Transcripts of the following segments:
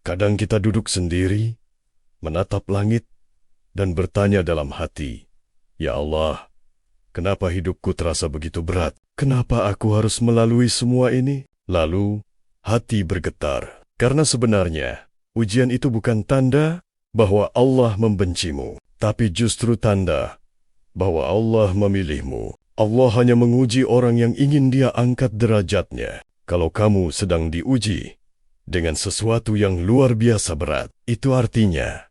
Kadang kita duduk sendiri, menatap langit, dan bertanya dalam hati, "Ya Allah, kenapa hidupku terasa begitu berat? Kenapa aku harus melalui semua ini?" Lalu, hati bergetar. Karena sebenarnya, ujian itu bukan tanda bahwa Allah membencimu, tapi justru tanda bahwa Allah memilihmu. Allah hanya menguji orang yang ingin Dia angkat derajatnya. Kalau kamu sedang diuji dengan sesuatu yang luar biasa berat, itu artinya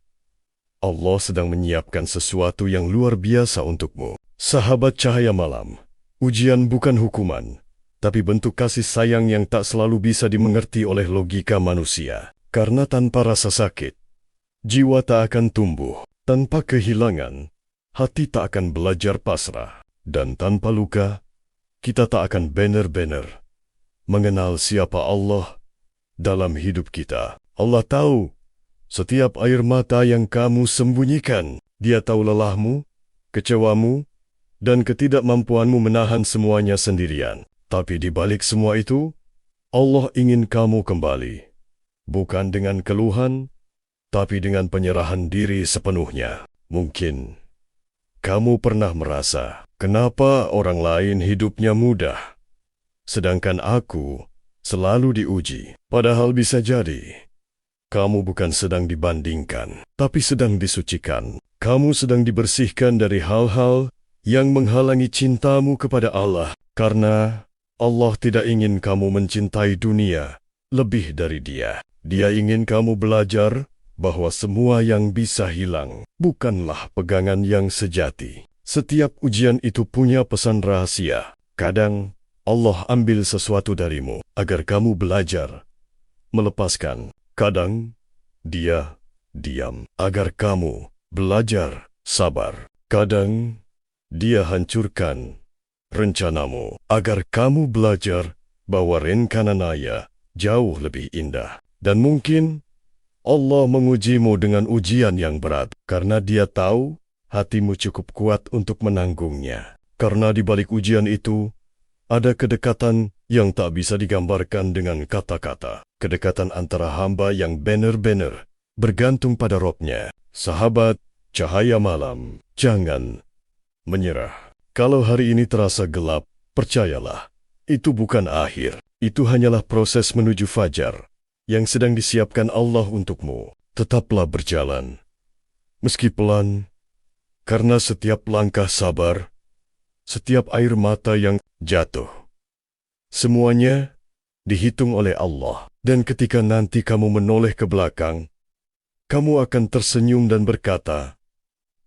Allah sedang menyiapkan sesuatu yang luar biasa untukmu. Sahabat cahaya malam, ujian bukan hukuman, tapi bentuk kasih sayang yang tak selalu bisa dimengerti oleh logika manusia. Karena tanpa rasa sakit, jiwa tak akan tumbuh. Tanpa kehilangan, hati tak akan belajar pasrah. Dan tanpa luka, kita tak akan benar-benar mengenal siapa Allah dalam hidup kita. Allah tahu setiap air mata yang kamu sembunyikan. Dia tahu lelahmu, kecewamu, dan ketidakmampuanmu menahan semuanya sendirian. Tapi di balik semua itu, Allah ingin kamu kembali. Bukan dengan keluhan, tapi dengan penyerahan diri sepenuhnya. Mungkin kamu pernah merasa, kenapa orang lain hidupnya mudah, sedangkan aku selalu diuji. Padahal bisa jadi, kamu bukan sedang dibandingkan, tapi sedang disucikan. Kamu sedang dibersihkan dari hal-hal yang menghalangi cintamu kepada Allah. Karena Allah tidak ingin kamu mencintai dunia lebih dari Dia. Dia ingin kamu belajar bahwa semua yang bisa hilang bukanlah pegangan yang sejati. Setiap ujian itu punya pesan rahasia. Kadang Allah ambil sesuatu darimu agar kamu belajar melepaskan. Kadang Dia diam agar kamu belajar sabar. Kadang Dia hancurkan rencanamu agar kamu belajar bahwa rencananya jauh lebih indah. Dan mungkin Allah mengujimu dengan ujian yang berat karena Dia tahu hatimu cukup kuat untuk menanggungnya. Karena di balik ujian itu, ada kedekatan yang tak bisa digambarkan dengan kata-kata. Kedekatan antara hamba yang benar-benar bergantung pada Robnya. Sahabat cahaya malam, jangan menyerah. Kalau hari ini terasa gelap, percayalah, itu bukan akhir. Itu hanyalah proses menuju fajar yang sedang disiapkan Allah untukmu. Tetaplah berjalan, meski pelan, karena setiap langkah sabar, setiap air mata yang jatuh, semuanya dihitung oleh Allah. Dan ketika nanti kamu menoleh ke belakang, kamu akan tersenyum dan berkata,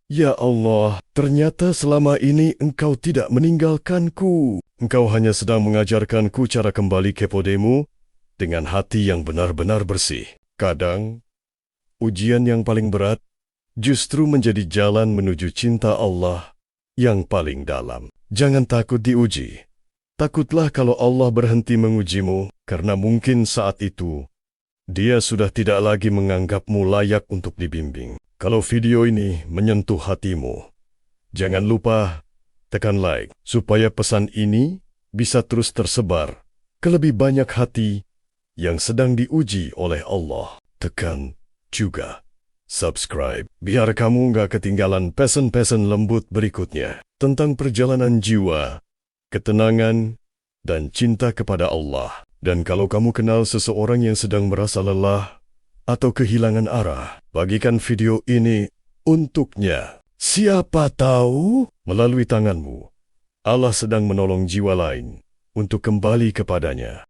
"Ya Allah, ternyata selama ini Engkau tidak meninggalkanku. Engkau hanya sedang mengajarkanku cara kembali kepadamu dengan hati yang benar-benar bersih." Kadang, ujian yang paling berat justru menjadi jalan menuju cinta Allah yang paling dalam. Jangan takut diuji. Takutlah kalau Allah berhenti mengujimu, karena mungkin saat itu Dia sudah tidak lagi menganggapmu layak untuk dibimbing. Kalau video ini menyentuh hatimu, jangan lupa tekan like, supaya pesan ini bisa terus tersebar ke lebih banyak hati yang sedang diuji oleh Allah. Tekan juga subscribe, biar kamu nggak ketinggalan pesan-pesan lembut berikutnya tentang perjalanan jiwa, ketenangan, dan cinta kepada Allah. Dan kalau kamu kenal seseorang yang sedang merasa lelah atau kehilangan arah, bagikan video ini untuknya. Siapa tahu melalui tanganmu, Allah sedang menolong jiwa lain untuk kembali kepadanya.